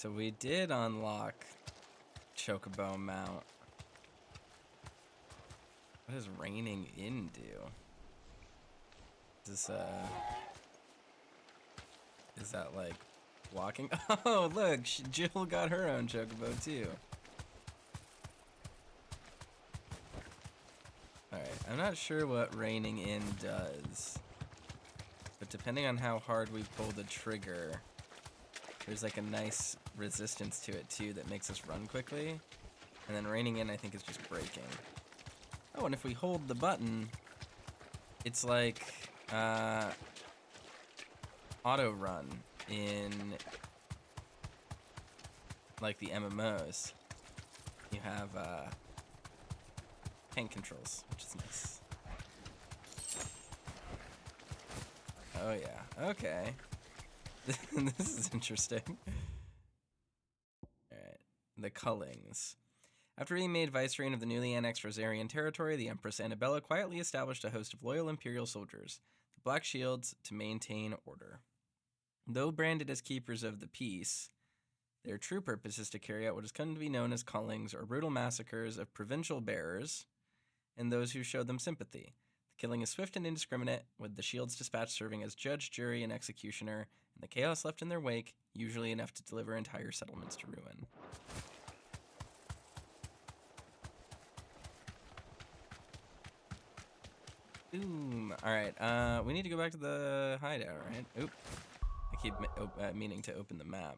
So we did unlock Chocobo mount. What does reining in do? Is this, is that like walking? Oh, look, Jill got her own Chocobo too. Alright, I'm not sure what reining in does. But depending on how hard we pull the trigger, there's like a nice resistance to it too that makes us run quickly. And then reining in, I think, is just braking. Oh, and if we hold the button, it's like auto run in like the MMOs. You have tank controls, which is nice. Oh yeah, okay. This is interesting. Alright, the Cullings. After being made vicereine of the newly annexed Rosarian territory, the Empress Annabella quietly established a host of loyal Imperial soldiers, the Black Shields, to maintain order. Though branded as keepers of the peace, their true purpose is to carry out what has come to be known as Cullings, or brutal massacres of provincial bearers and those who showed them sympathy. The killing is swift and indiscriminate, with the Shields dispatched serving as judge, jury, and executioner, and the chaos left in their wake, usually enough to deliver entire settlements to ruin. Boom. Alright, we need to go back to the hideout, right? Oop. I keep meaning to open the map.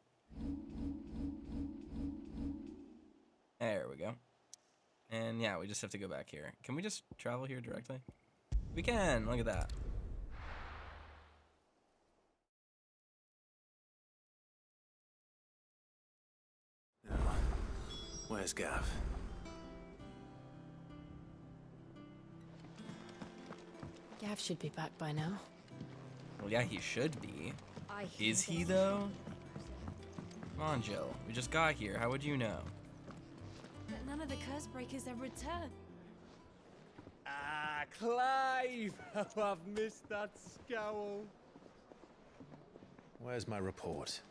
There we go. And yeah, we just have to go back here. Can we just travel here directly? We can! Look at that. Where's Gav? Gav should be back by now. Well, yeah, he should be. Is he, though? Come on, Jill. We just got here. How would you know? But none of the curse breakers have returned. Ah, Clive! How I've missed that scowl. Where's my report?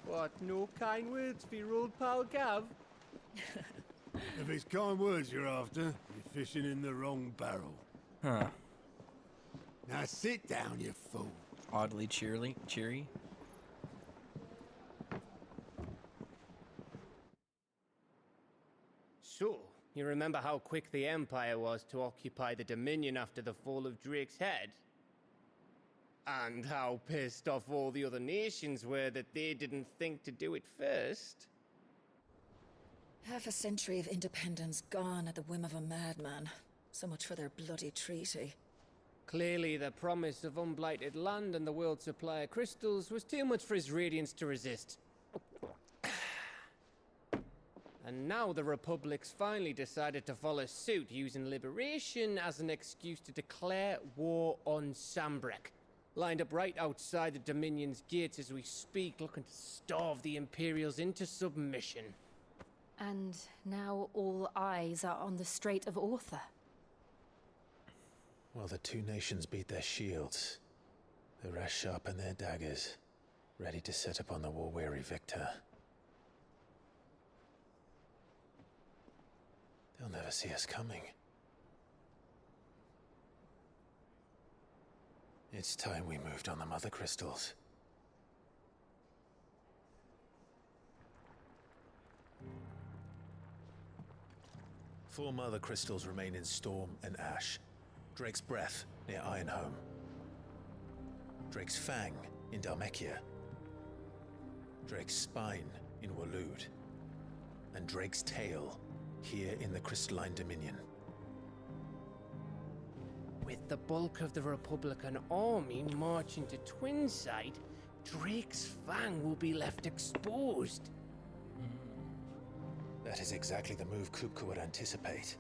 What, no kind words for your old pal Gav? If it's kind words you're after, you're fishing in the wrong barrel. Huh. Now sit down, you fool. Oddly cheery. So, you remember how quick the Empire was to occupy the Dominion after the fall of Drake's head? And how pissed off all the other nations were that they didn't think to do it first? Half a century of independence gone at the whim of a madman. So much for their bloody treaty. Clearly, the promise of unblighted land and the world's supply of crystals was too much for his radiance to resist. And now the Republic's finally decided to follow suit, using liberation as an excuse to declare war on Sambrek. Lined up right outside the Dominion's gates as we speak, looking to starve the Imperials into submission. And now all eyes are on the Strait of Author. Well, the two nations beat their shields. The rest sharpen their daggers, ready to set upon the war-weary victor. They'll never see us coming. It's time we moved on the Mother Crystals. Four Mother Crystals remain in Storm and Ash. Drake's Breath near Ironhome. Drake's Fang in Dhalmekia. Drake's Spine in Waloed. And Drake's Tail here in the Crystalline Dominion. With the bulk of the Republican army marching to Twinside, Drake's Fang will be left exposed. That is exactly the move Kupka would anticipate.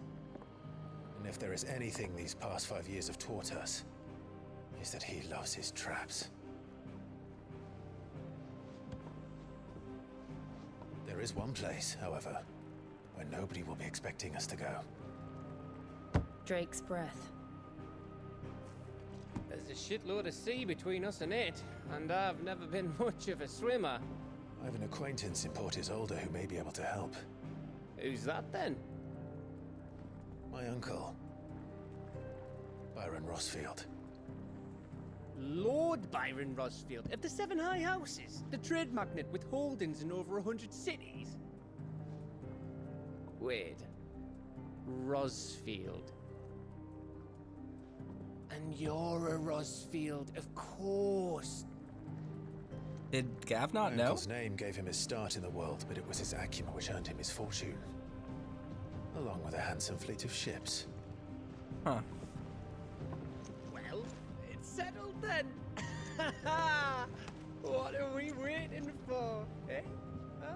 And if there is anything these past 5 years have taught us, is that he loves his traps. There is one place, however, where nobody will be expecting us to go. Drake's Breath. There's a shitload of sea between us and it, and I've never been much of a swimmer. I have an acquaintance in Portis Older who may be able to help. Who's that then? My uncle, Byron Rosfield. Lord Byron Rosfield of the Seven High Houses, the trade magnate with holdings in over 100 cities. Wait, Rosfield. And you're a Rosfield, of course. Did Gav not My know? uncle's name gave him his start in the world, but it was his acumen which earned him his fortune. Along with a handsome fleet of ships. Huh. Well, it's settled then. What are we waiting for, eh? Huh?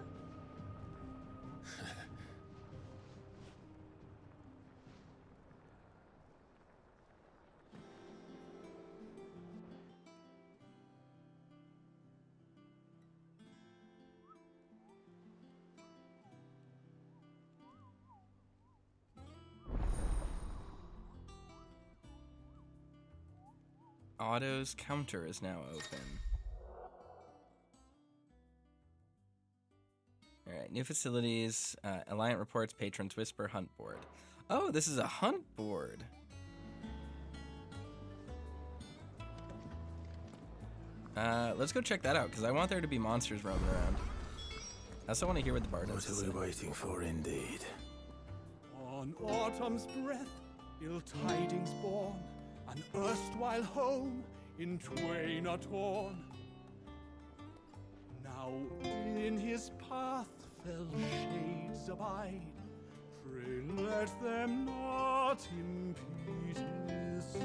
Otto's counter is now open. Alright, new facilities, Alliant reports, patrons whisper, hunt board. Oh, this is a hunt board. Let's go check that out, because I want there to be monsters roaming around. I also want to hear what the bard has to say. What are we waiting for, indeed? On autumn's breath, ill tidings born, an erstwhile home in twain are torn. Now in his path fell shades abide, pray let them not in peace destroy.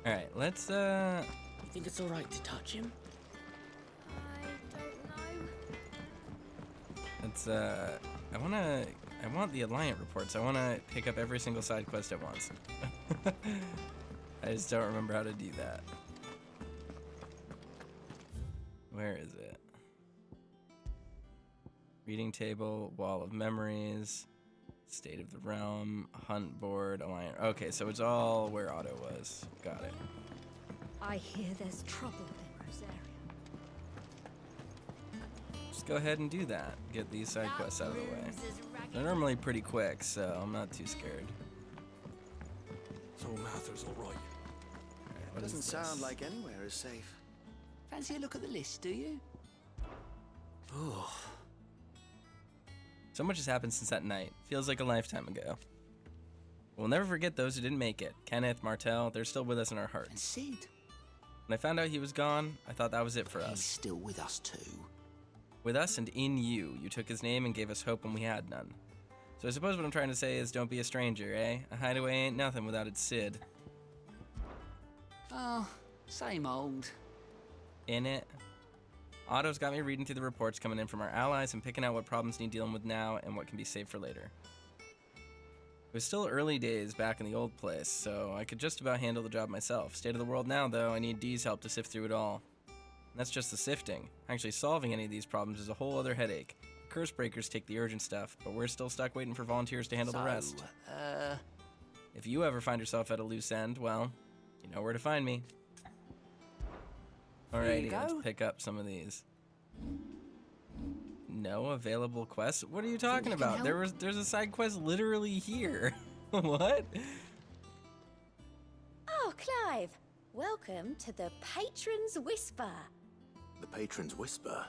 Alright, let's, You think it's alright to touch him? I don't know. let's, I want the Alliant reports. I want to pick up every single side quest at once. I just don't remember how to do that. Where is it? Reading table, wall of memories, state of the realm, hunt board, Alliant. Okay, so it's all where Otto was. Got it. I hear there's trouble in Rosaria. Just go ahead and do that. Get these side quests out of the way. They're normally pretty quick, so I'm not too scared. So Mather's alright. Alright, what is Doesn't sound this? like anywhere is safe. Fancy a look at the list, do you? Oh, So much has happened since that night. Feels like a lifetime ago. We'll never forget those who didn't make it. Kenneth, Martel, they're still with us in our And hearts. Sid, When I found out he was gone, I thought that was it for he's us. still with us too. With us and in you, you took his name and gave us hope when we had none. So I suppose what I'm trying to say is don't be a stranger, eh? A hideaway ain't nothing without its Sid. Oh, same old. In it. Otto's got me reading through the reports coming in from our allies and picking out what problems need dealing with now and what can be saved for later. It was still early days back in the old place, so I could just about handle the job myself. State of the world now, though, I need Dee's help to sift through it all. And that's just the sifting. Actually solving any of these problems is a whole other headache. Curse breakers take the urgent stuff, but we're still stuck waiting for volunteers to handle the rest. If you ever find yourself at a loose end, well, you know where to find me. Alrighty, let's pick up some of these. No available quests? What are you talking about? There's a side quest literally here. What? Oh, Clive. Welcome to the Patron's Whisper. the Patron's Whisper.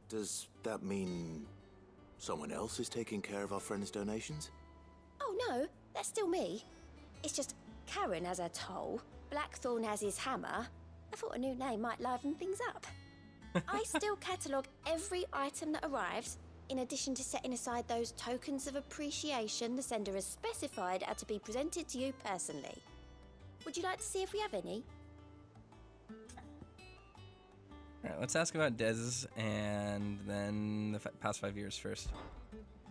Does that mean someone else is taking care of our friend's donations? Oh no, that's still me. It's just Karen has her toll, Blackthorn has his hammer. I thought a new name might liven things up. I still catalogue every item that arrives, in addition to setting aside those tokens of appreciation the sender has specified are to be presented to you personally. Would you like to see if we have any? Alright, let's ask about Dez and then the past 5 years first.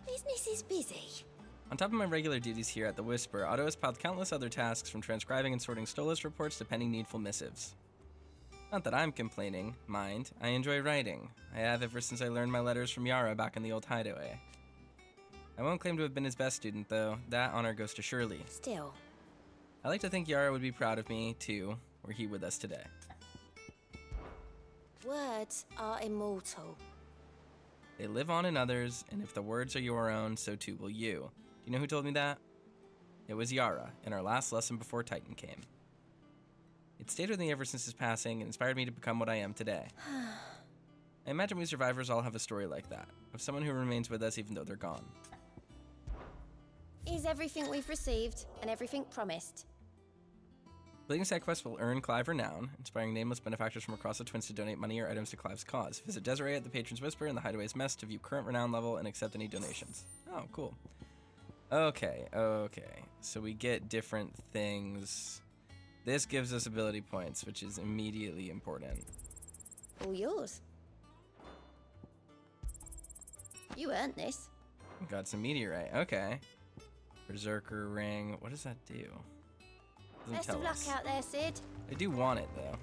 Business is busy. On top of my regular duties here at the Whisper, Otto has piled countless other tasks from transcribing and sorting Stolas reports to penning needful missives. Not that I'm complaining, mind. I enjoy writing. I have ever since I learned my letters from Yara back in the old hideaway. I won't claim to have been his best student, though. That honor goes to Shirley. Still, I like to think Yara would be proud of me, too, were he with us today. Words are immortal. They live on in others, and if the words are your own, so too will you. Do you know who told me that? It was Yara, in our last lesson before Titan came. It stayed with me ever since his passing and inspired me to become what I am today. I imagine we survivors all have a story like that, of someone who remains with us even though they're gone. Is everything we've received and everything promised? Completing side quests will earn Clive renown, inspiring nameless benefactors from across the Twins to donate money or items to Clive's cause. Visit Desiree at the Patron's Whisper and the Hideaway's Mess to view current renown level and accept any donations. Oh, cool. Okay. So we get different things. This gives us ability points, which is immediately important. All yours. You earned this. Got some meteorite. Okay. Berserker ring. What does that do? Doesn't Best tell of luck us. out there, Sid. I do want it, though.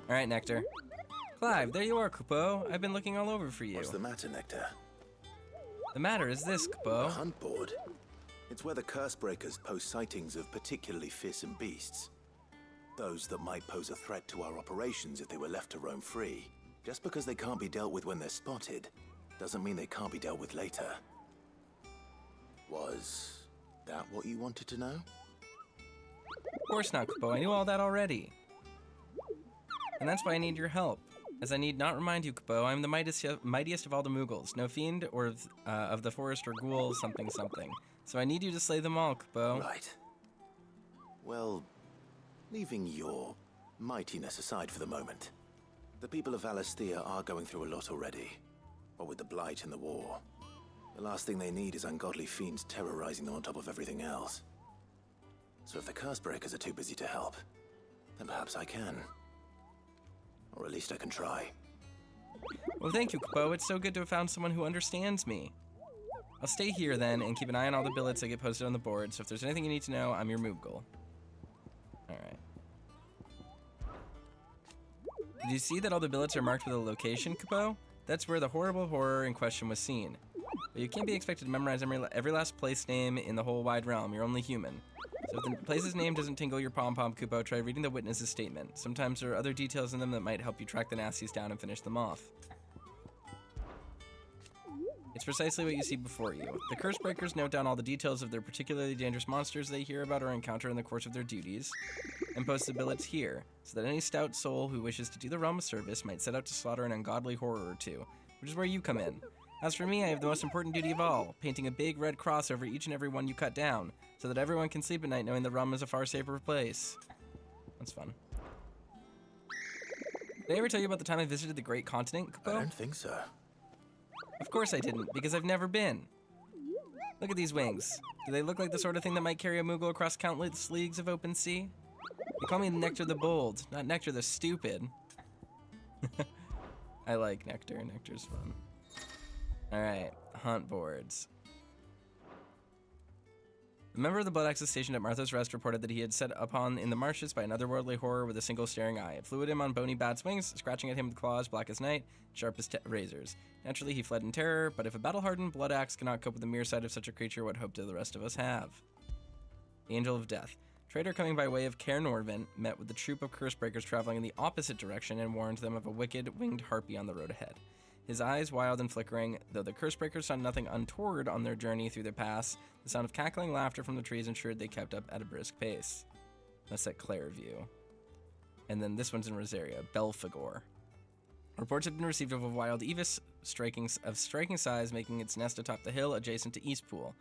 All right, Nectar. Clive, there you are, Kupo. I've been looking all over for you. What's the matter, Nectar? The matter is this, A Kupo. hunt board. It's where the curse breakers post sightings of particularly fearsome beasts. Those that might pose a threat to our operations if they were left to roam free. Just because they can't be dealt with when they're spotted, doesn't mean they can't be dealt with later. Was that what you wanted to know? Of course not, Kupo. I knew all that already. And that's why I need your help. As I need not remind you, Kupo, I'm the mightiest of all the Mughals. No fiend or of the forest or ghoul something. So I need you to slay them all, Kupo. Right. Well, leaving your mightiness aside for the moment, the people of Valisthea are going through a lot already. What with the Blight and the war. The last thing they need is ungodly fiends terrorizing them on top of everything else. So if the curse breakers are too busy to help, then perhaps I can. Or at least I can try. Well, thank you, Kupo. It's so good to have found someone who understands me. I'll stay here then and keep an eye on all the billets that get posted on the board, so if there's anything you need to know, I'm your Moogle. Alright. Did you see that all the billets are marked with a location, Kupo? That's where the horrible horror in question was seen. But you can't be expected to memorize every last place name in the whole wide realm. You're only human. So if the place's name doesn't tingle your pom-pom, Kupo, try reading the witness's statement. Sometimes there are other details in them that might help you track the nasties down and finish them off. It's precisely what you see before you. The curse breakers note down all the details of their particularly dangerous monsters they hear about or encounter in the course of their duties, and post the billets here, so that any stout soul who wishes to do the realm a service might set out to slaughter an ungodly horror or two, which is where you come in. As for me, I have the most important duty of all, painting a big red cross over each and every one you cut down, so that everyone can sleep at night knowing the realm is a far safer place. That's fun. Did I ever tell you about the time I visited the Great Continent, Kupo? I don't think so. Of course I didn't, because I've never been. Look at these wings. Do they look like the sort of thing that might carry a Moogle across countless leagues of open sea? They call me Nectar the Bold, not Nectar the Stupid. I like Nectar. Nectar's fun. Alright, hunt boards. A member of the Blood Axis stationed at Martha's Rest reported that he had set upon in the marshes by an otherworldly horror with a single staring eye. It flew at him on bony bat's wings, scratching at him with claws black as night, sharp as razors. Naturally, he fled in terror, but if a battle-hardened Blood Axe cannot cope with the mere sight of such a creature, what hope do the rest of us have? The Angel of Death. Trader coming by way of Caer Norvent met with the troop of curse-breakers traveling in the opposite direction and warned them of a wicked, winged harpy on the road ahead. His eyes wild and flickering, though the curse-breakers saw nothing untoward on their journey through the pass, the sound of cackling laughter from the trees ensured they kept up at a brisk pace. That's at Clairview. And then this one's in Rosaria, Belphegor. Reports have been received of a wild Evis of striking size making its nest atop the hill adjacent to Eastpool.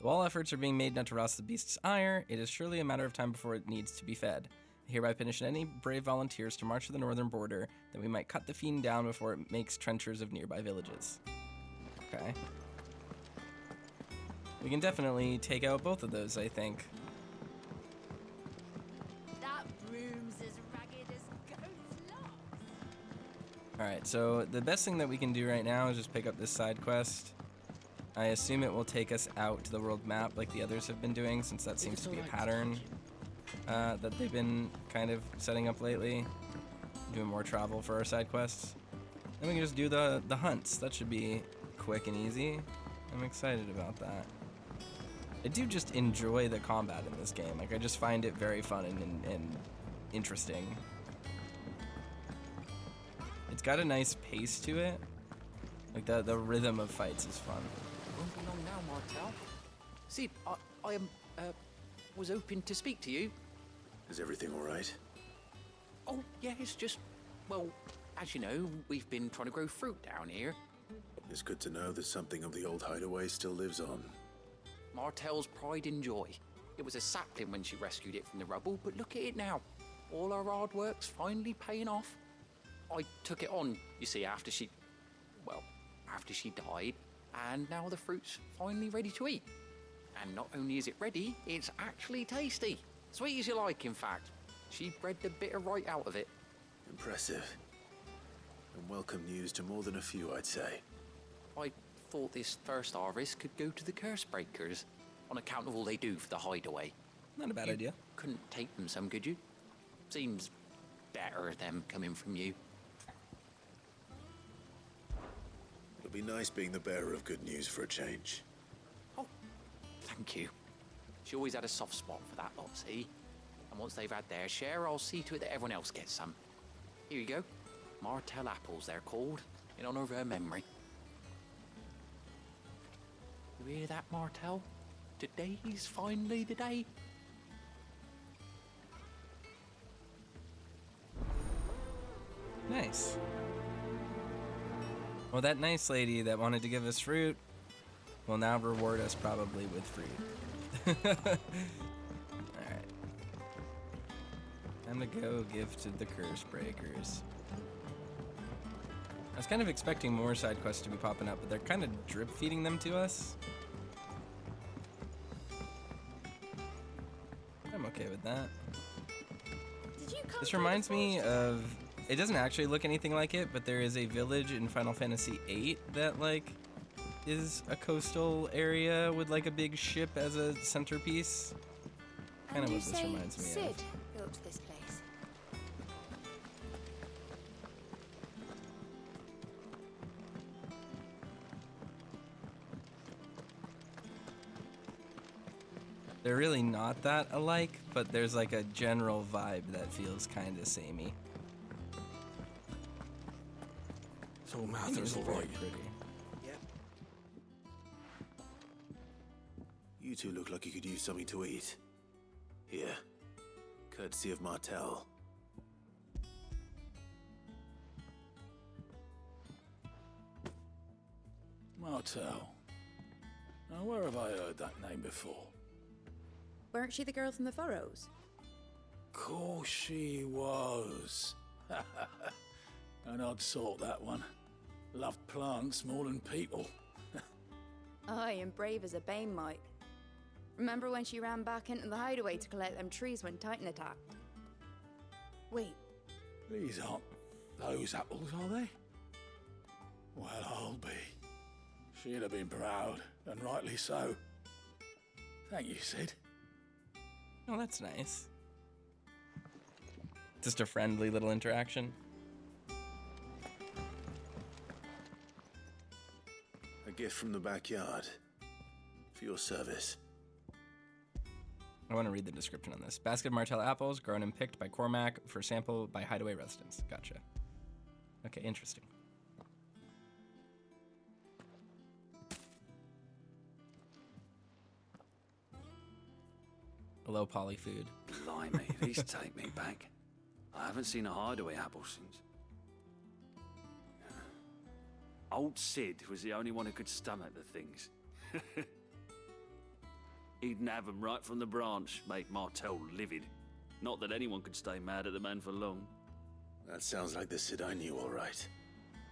Though all efforts are being made not to rouse the beast's ire, it is surely a matter of time before it needs to be fed. I hereby petition any brave volunteers to march to the northern border, that we might cut the fiend down before it makes trenchers of nearby villages. Okay. We can definitely take out both of those, I think. That broom's as ragged as goat's locks. Alright, so the best thing that we can do right now is just pick up this side quest. I assume it will take us out to the world map like the others have been doing, since that seems to be a pattern that they've been kind of setting up lately. Doing more travel for our side quests. Then we can just do the hunts. That should be quick and easy. I'm excited about that. I do just enjoy the combat in this game. Like, I just find it very fun and interesting. It's got a nice pace to it. Like, the rhythm of fights is fun. Won't be long now, Martel. Sid, I was hoping to speak to you. Is everything all right? Oh, yeah, it's just, well, as you know, we've been trying to grow fruit down here. It's good to know that something of the old hideaway still lives on. Martel's pride and joy. It was a sapling when she rescued it from the rubble, but look at it now. All our hard work's finally paying off. I took it on, you see, after she died, and now the fruit's finally ready to eat. And not only is it ready, it's actually tasty. Sweet as you like, in fact. She bred the bitter right out of it. Impressive. And welcome news to more than a few, I'd say. I thought this first harvest could go to the curse breakers, on account of all they do for the hideaway. Not a bad idea. Couldn't take them some, could you? Seems better them coming from you. It'll be nice being the bearer of good news for a change. Oh, thank you. She always had a soft spot for that lot, see? And once they've had their share, I'll see to it that everyone else gets some. Here you go. Martel apples, they're called, in honor of her memory. You hear that, Martel? Today's finally the day. Nice. Well, that nice lady that wanted to give us fruit will now reward us probably with fruit. Alright. Time to go give to the curse breakers. I was kind of expecting more side quests to be popping up, but they're kind of drip feeding them to us. I'm okay with that. This reminds me of, it doesn't actually look anything like it, but there is a village in Final Fantasy VIII that like is a coastal area with like a big ship as a centerpiece. Kind of what this reminds me Sid of. built this place. They're really not that alike, but there's like a general vibe that feels kind of samey. So Mather's all right. Pretty. You two look like you could use something to eat. Here, courtesy of Martel. Martel. Now, where have I heard that name before? Weren't she the girl from the Furrows? Course she was. An odd sort, that one. Loved plants more than people. Aye, and brave as a bane might. Remember when she ran back into the hideaway to collect them trees when Titan attacked? Wait. These aren't those apples, are they? Well, I'll be. She'd have been proud, and rightly so. Thank you, Sid. Oh, that's nice. Just a friendly little interaction. A gift from the backyard. For your service. I want to read the description on this. Basket of Martel apples, grown and picked by Cormac for sample by hideaway residents. Gotcha. Okay, interesting. Low poly food. Blimey, these take me back. I haven't seen a hideaway apple since. Old Sid was the only one who could stomach the things. He'd nab them right from the branch, make Martel livid. Not that anyone could stay mad at the man for long. That sounds like the Sid I knew, all right.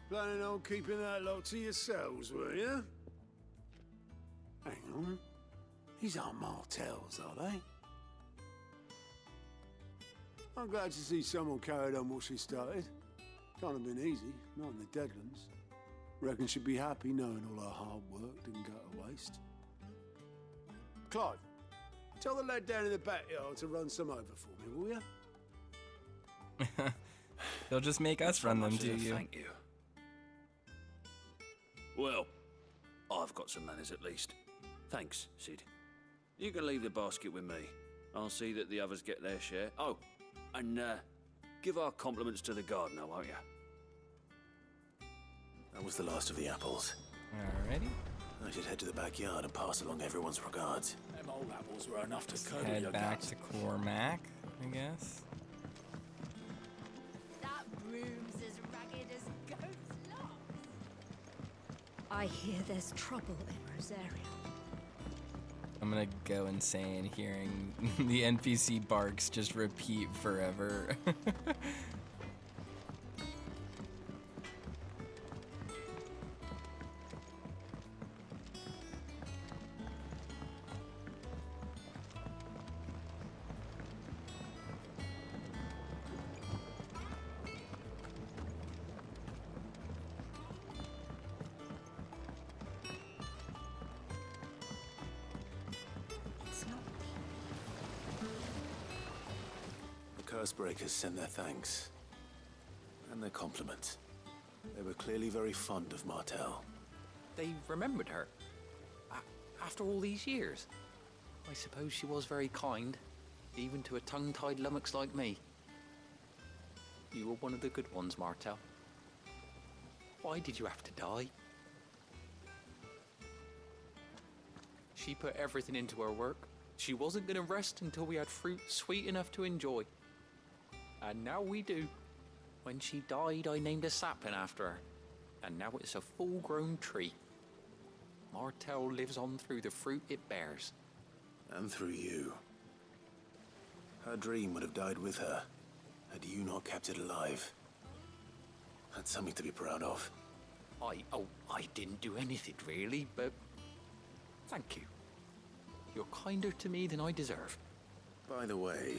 Planning on keeping that lot to yourselves, were you? Hang on. These aren't Martels, are they? I'm glad to see someone carried on what she started. Can't have been easy, not in the Deadlands. Reckon she'd be happy knowing all her hard work didn't go to waste. Clive, tell the lad down in the backyard to run some over for me, will you? They'll just make us run them to you. Thank you. Well, I've got some manners at least. Thanks, Sid. You can leave the basket with me. I'll see that the others get their share. Oh, and give our compliments to the gardener, won't you? That was the last of the apples. Alrighty. I should head to the backyard and pass along everyone's regards. Them old apples were enough to curdle Head your back guts. to Cormac, I guess. That room's as ragged as goat's locks. I hear there's trouble in Rosaria. I'm gonna go insane hearing the NPC barks just repeat forever. Cursebreakers sent their thanks. And their compliments. They were clearly very fond of Martel. They remembered her. After all these years. I suppose she was very kind, even to a tongue-tied lummox like me. You were one of the good ones, Martel. Why did you have to die? She put everything into her work. She wasn't going to rest until we had fruit sweet enough to enjoy. And now we do. When she died, I named a sapling after her. And now it's a full-grown tree. Martel lives on through the fruit it bears. And through you. Her dream would have died with her, had you not kept it alive. That's something to be proud of. I didn't do anything really, but thank you. You're kinder to me than I deserve. By the way,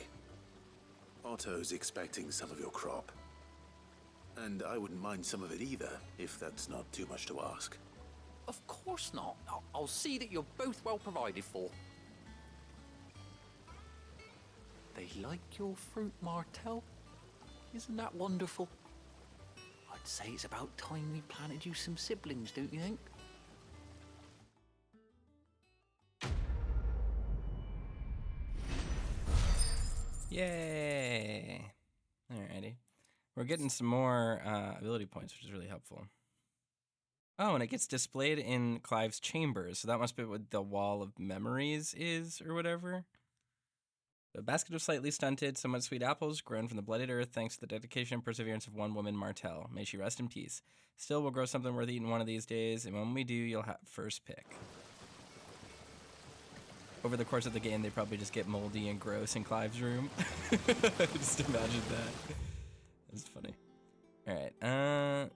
Otto's expecting some of your crop. And I wouldn't mind some of it either, if that's not too much to ask. Of course not. I'll see that you're both well provided for. They like your fruit, Martel. Isn't that wonderful? I'd say it's about time we planted you some siblings, don't you think? Yay! Alrighty. We're getting some more ability points, which is really helpful. Oh, and it gets displayed in Clive's chambers, so that must be what the Wall of Memories is, or whatever. A basket of slightly stunted, somewhat sweet apples, grown from the blighted earth thanks to the dedication and perseverance of one woman, Martel. May she rest in peace. Still, we'll grow something worth eating one of these days, and when we do, you'll have first pick. Over the course of the game, they probably just get moldy and gross in Clive's room. Just imagine that. That's funny. All right.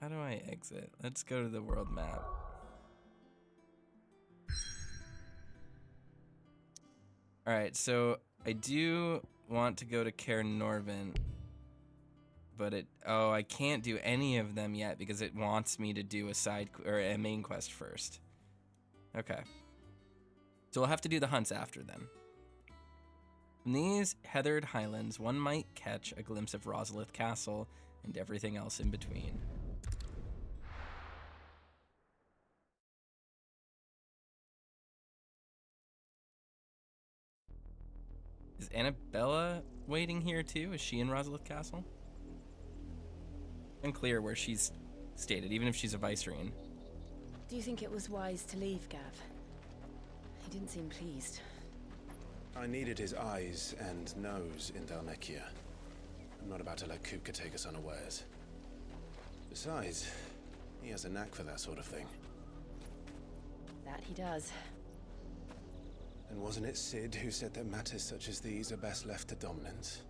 How do I exit? Let's go to the world map. All right. So I do want to go to Caer Norvin, but I can't do any of them yet because it wants me to do a main quest first. Okay. So we'll have to do the hunts after then. From these heathered highlands, one might catch a glimpse of Rosalith Castle and everything else in between. Is Annabella waiting here too? Is she in Rosalith Castle? Unclear where she's stated, even if she's a Vicereine. Do you think it was wise to leave, Gav? He didn't seem pleased. I needed his eyes and nose in Dhalmekia. I'm not about to let Kupka take us unawares. Besides, he has a knack for that sort of thing. That he does. And wasn't it Sid who said that matters such as these are best left to dominance?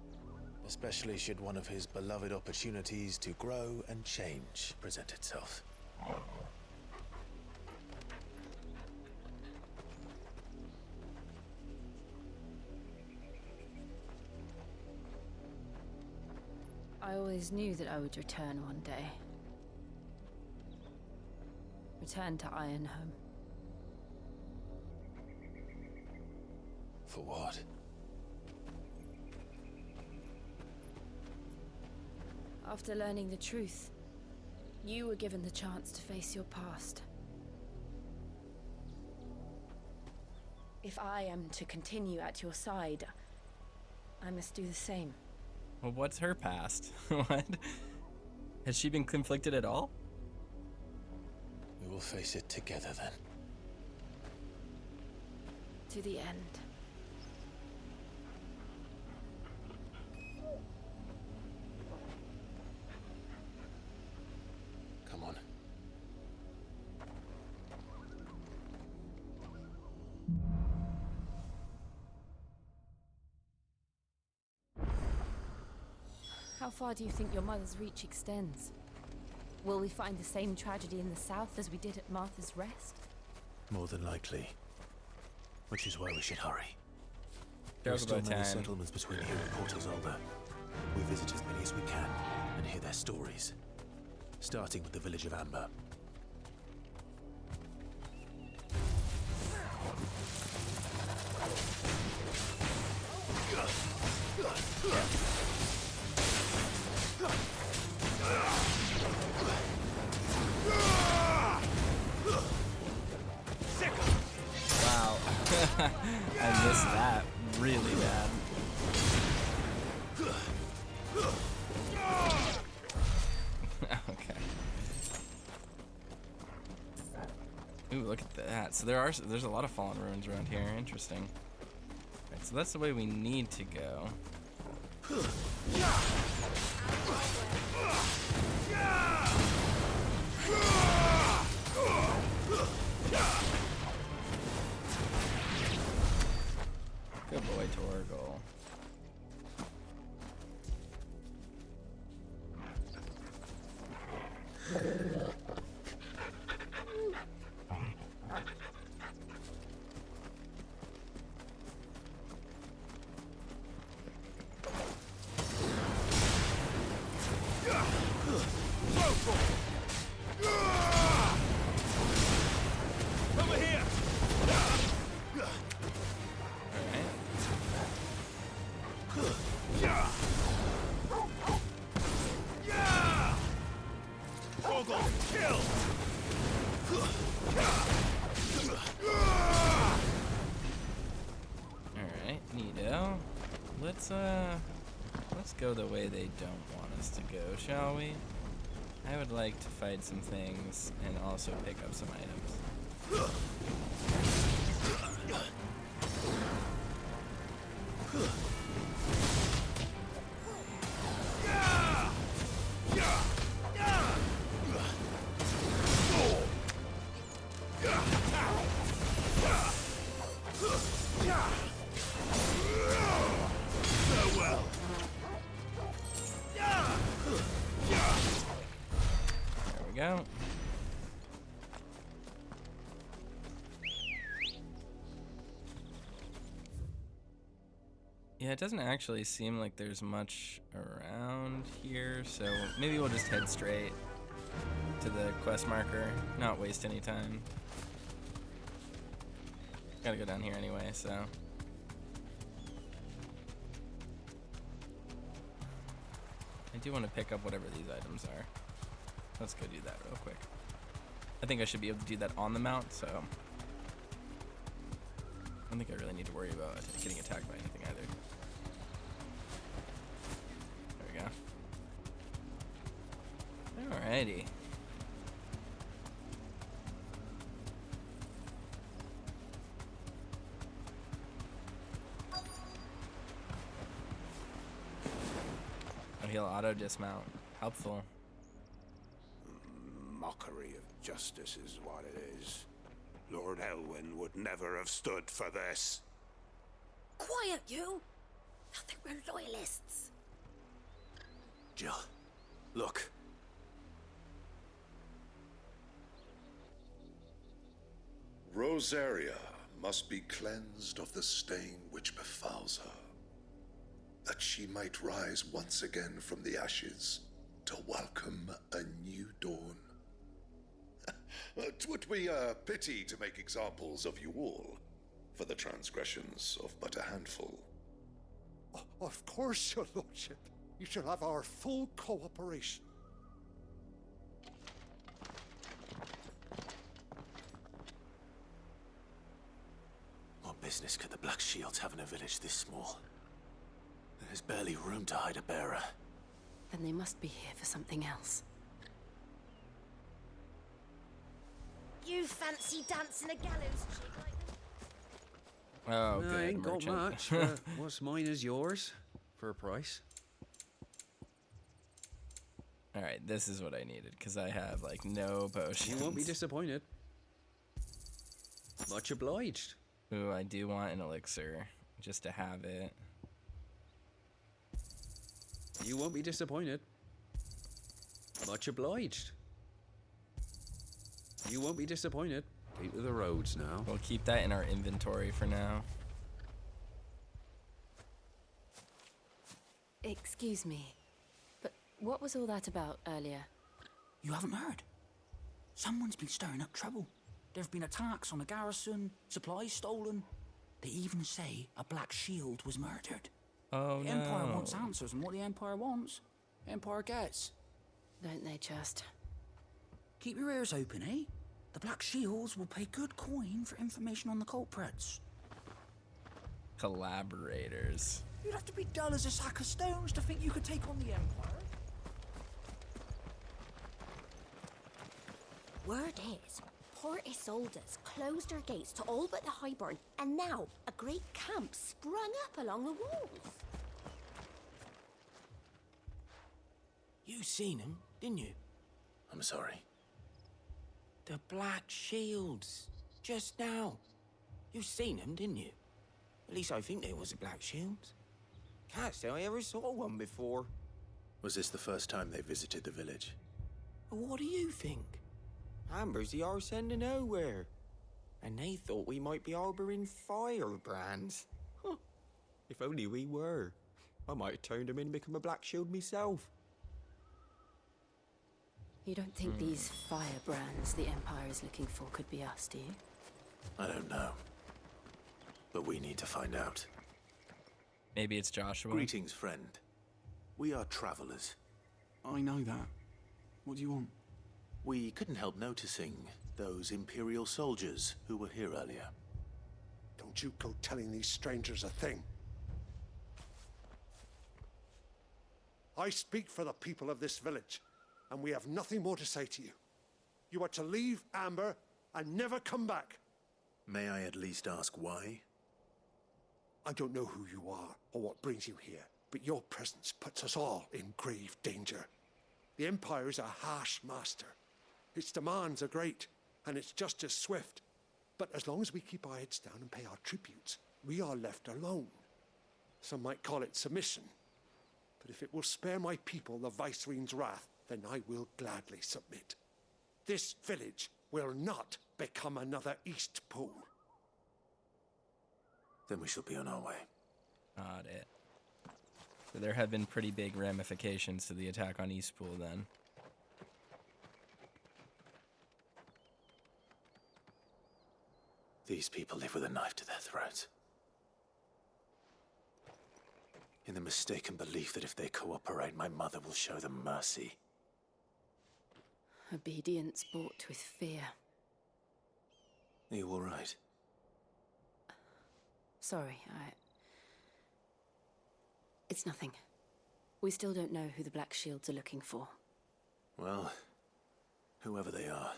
Especially should one of his beloved opportunities to grow and change present itself. I always knew that I would return one day. Return to Ironhome. For what? After learning the truth, you were given the chance to face your past. If I am to continue at your side, I must do the same. Well, what's her past? What? Has she been conflicted at all? We will face it together then. To the end. Come on. How far do you think your mother's reach extends? Will we find the same tragedy in the south as we did at Martha's Rest? More than likely. Which is why we should hurry. There There are still about many time. settlements between here and Port Isolde. We visit as many as we can and hear their stories. Starting with the village of Amber. Wow. I missed that really bad. Okay. Ooh, look at that. So there's a lot of fallen ruins around here. Interesting. Right, so that's the way we need to go. Good boy, Torgal. Over here! Kill! Alright, neato. Let's go the way they don't want us to go, shall we? I would like to fight some things and also pick up some items. There we go. Yeah, it doesn't actually seem like there's much around here, so maybe we'll just head straight to the quest marker, not waste any time. Gotta go down here anyway, so. I do want to pick up whatever these items are. Let's go do that real quick. I think I should be able to do that on the mount, so. I don't think I really need to worry about getting attacked by anything either. There we go. Alrighty. Oh, he'll auto dismount. Helpful. Mockery of justice is what it is. Lord Elwyn would never have stood for this. Quiet, you! They'll think we're loyalists. Jill, look. Rosaria must be cleansed of the stain which befouls her, that she might rise once again from the ashes to welcome a new dawn. 'Twould be a pity to make examples of you all for the transgressions of but a handful. Of course, your lordship. You shall have our full cooperation. What business could the Black Shields have in a village this small? There's barely room to hide a bearer. Then they must be here for something else. You fancy dancing a gallows jig like Oh, No, good. I ain't got merchant. much, but what's mine is yours. For a price. Alright, this is what I needed, because I have, like, no potions. You won't be disappointed. Much obliged. Ooh, I do want an elixir, just to have it. You won't be disappointed. Much obliged. You won't be disappointed. Keep to the roads now. We'll keep that in our inventory for now. Excuse me, but what was all that about earlier? You haven't heard? Someone's been stirring up trouble. There have been attacks on the garrison, supplies stolen. They even say a Black Shield was murdered. Oh, The Empire wants answers, and what the Empire wants, Empire gets. Don't they just? Keep your ears open, eh? The Black Shields will pay good coin for information on the culprits. Collaborators. You'd have to be dull as a sack of stones to think you could take on the Empire. Word is, Port Isolde's closed their gates to all but the Highborn, and now a great camp sprung up along the walls. You seen them, didn't you? I'm sorry. The Black Shields. Just now. You seen them, didn't you? At least I think they was a Black Shields. Can't say I ever saw one before. Was this the first time they visited the village? What do you think? Ambrosia are sending nowhere. And they thought we might be harboring firebrands. Huh. If only we were. I might have turned them in and become a Black Shield myself. You don't think these firebrands the Empire is looking for could be us, do you? I don't know. But we need to find out. Maybe it's Joshua. Greetings, friend. We are travelers. I know that. What do you want? We couldn't help noticing those Imperial soldiers who were here earlier. Don't you go telling these strangers a thing. I speak for the people of this village, and we have nothing more to say to you. You are to leave Amber and never come back. May I at least ask why? I don't know who you are or what brings you here, but your presence puts us all in grave danger. The Empire is a harsh master. Its demands are great, and its justice swift. But as long as we keep our heads down and pay our tributes, we are left alone. Some might call it submission. But if it will spare my people the Viceroy's wrath, then I will gladly submit. This village will not become another Eastpool. Then we shall be on our way. Got it. So there have been pretty big ramifications to the attack on Eastpool then. These people live with a knife to their throats. In the mistaken belief that if they cooperate, my mother will show them mercy. Obedience bought with fear. Are you all right? Sorry, It's nothing. We still don't know who the Black Shields are looking for. Well, whoever they are,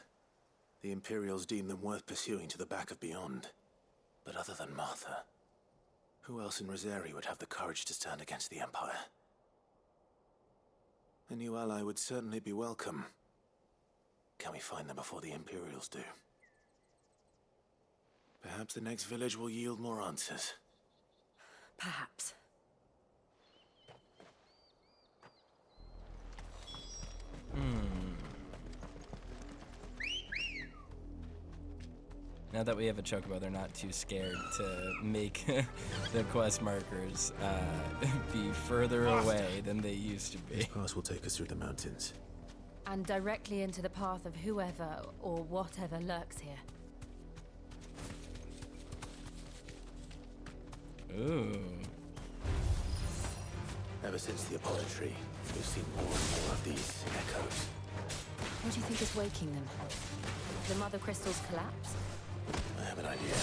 the Imperials deem them worth pursuing to the back of beyond. But other than Martha, who else in Rosari would have the courage to stand against the Empire? A new ally would certainly be welcome. Can we find them before the Imperials do? Perhaps the next village will yield more answers. Perhaps. Now that we have a Chocobo, they're not too scared to make the quest markers be further away than they used to be. This pass will take us through the mountains. And directly into the path of whoever or whatever lurks here. Ooh. Ever since the Apodatory, we've seen more and more of these echoes. What do you think is waking them? The Mother Crystal's collapse? I have an idea.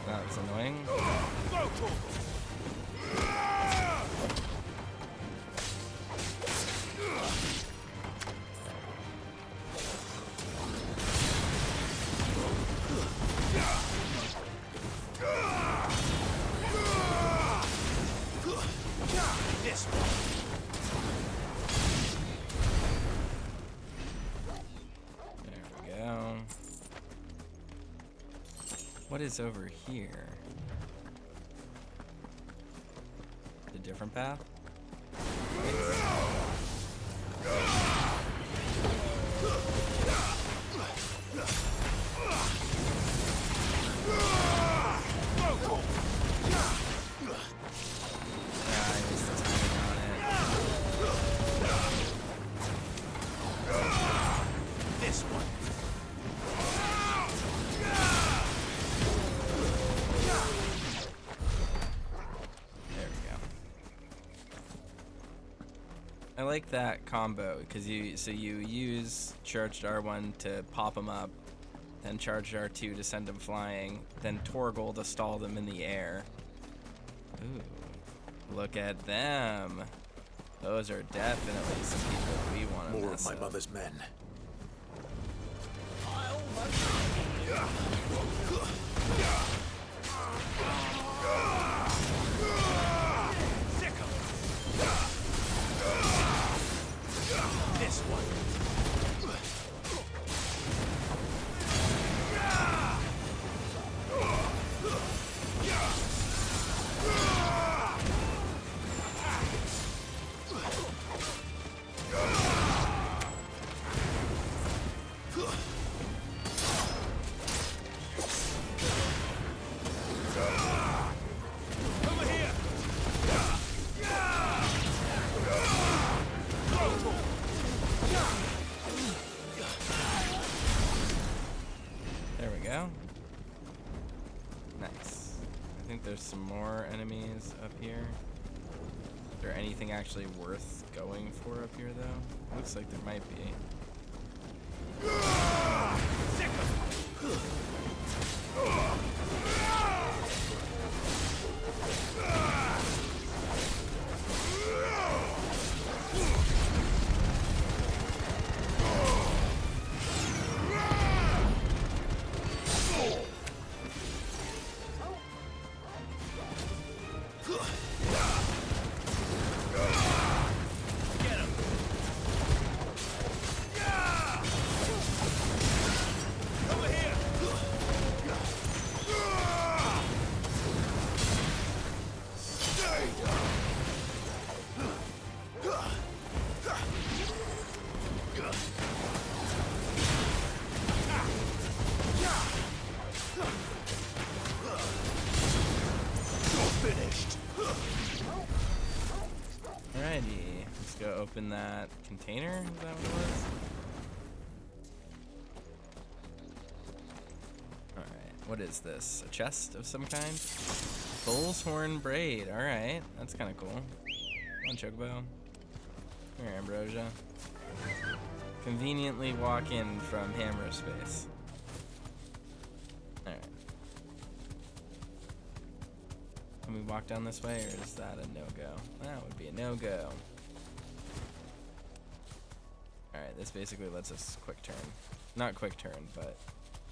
That was annoying. What is over here? A different path? I like that combo because you use charged R1 to pop them up, then charged R2 to send them flying, then Torgal to stall them in the air. Ooh, look at them. Those are definitely some people we want to More mess of my up. mother's men. This one. There we go. Nice. I think there's some more enemies up here. Is there anything actually worth going for up here, though? Looks like there might be. Alrighty, let's go open that container. Is that what it was? Alright, what is this? A chest of some kind? Bull's horn braid. Alright, that's kind of cool. Come on, Chocobo. Come here, Ambrosia. Conveniently walk in from hammer space. Alright. Can we walk down this way, or is that a no-go? That would be a no-go. Alright, this basically lets us quick turn. Not quick turn, but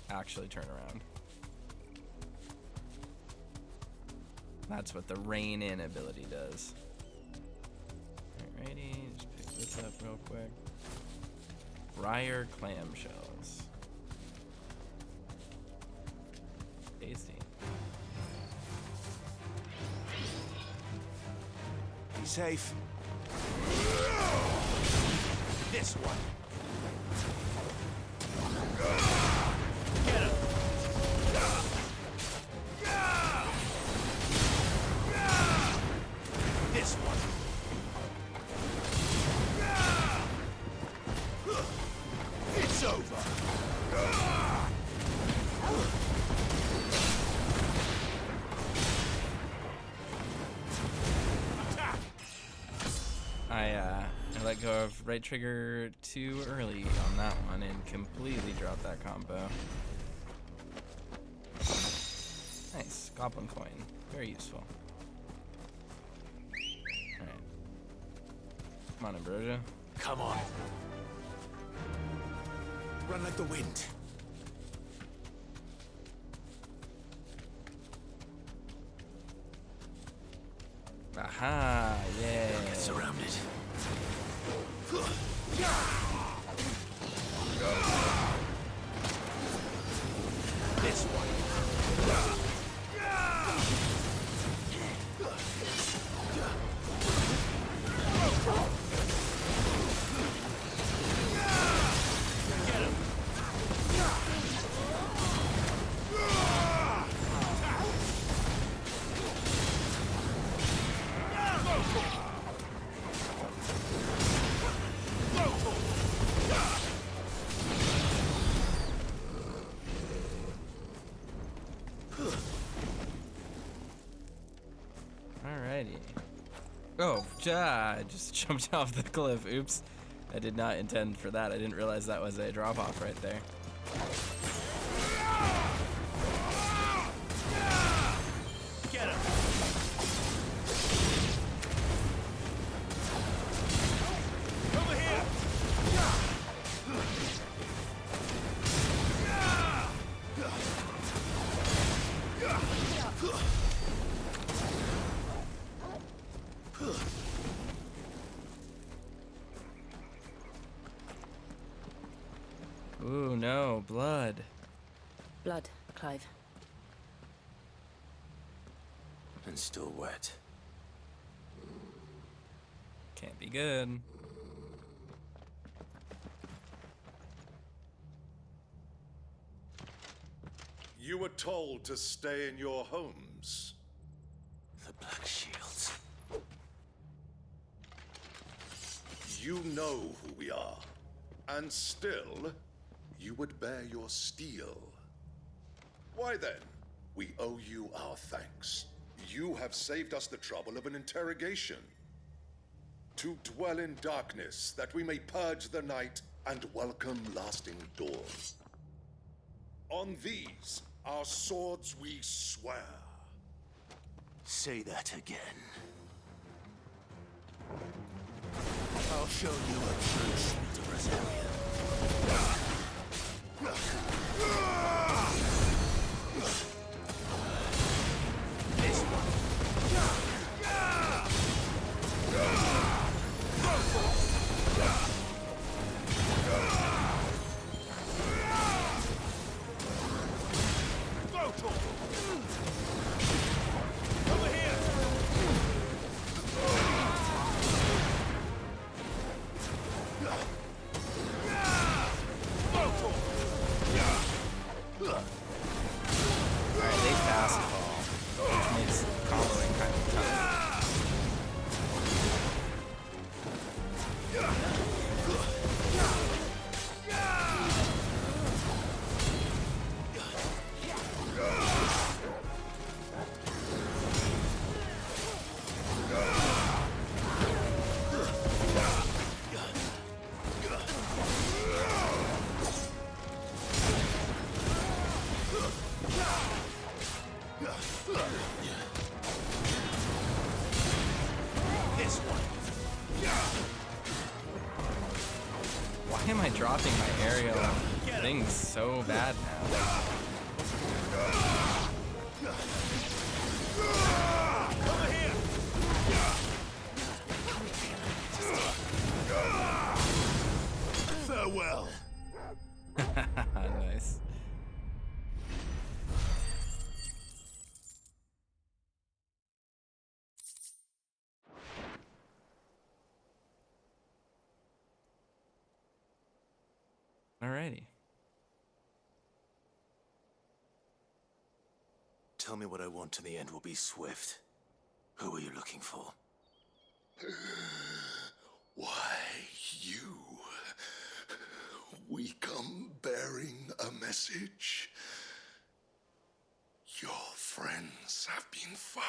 actually turn around. That's what the rein in ability does. Alrighty, just pick this up real quick. Briar clamshells. Tasty. Be safe. This one. Get him. This one. It's over. I let go of right trigger too early on that one and completely dropped that combo. Nice. Goblin coin. Very useful. Alright. Come on, Ambrosia. Come on. Run like the wind. Aha, yeah. Get surrounded. This one. Get him. Alrighty. Oh, I just jumped off the cliff. Oops. I did not intend for that. I didn't realize that was a drop off right there. Get him. Over here. Ooh, no, blood. Blood, Clive. And still wet. Can't be good. You were told to stay in your homes. The Black Shields. You know who we are. And still, you would bear your steel. Why then? We owe you our thanks. You have saved us the trouble of an interrogation. To dwell in darkness, that we may purge the night and welcome lasting dawn. On these, our swords we swear. Say that again. I'll show you a true shield of Rosaria. This one. Over here. Alright, they fast fall, which makes comboing kind of tough. Why am I dropping my aerial things so bad now? Farewell. Nice. Alrighty. Tell me what I want, and the end will be swift. Who are you looking for? Why, you. We come bearing a message. Your friends have been found.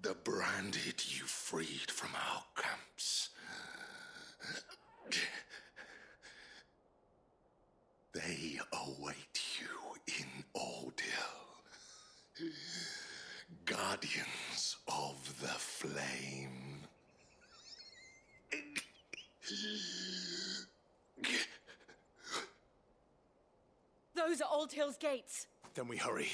The branded you freed from our camps. They await you in Ordeal. Guardians of the Flame. Those are Old Hill's gates. Then we hurry.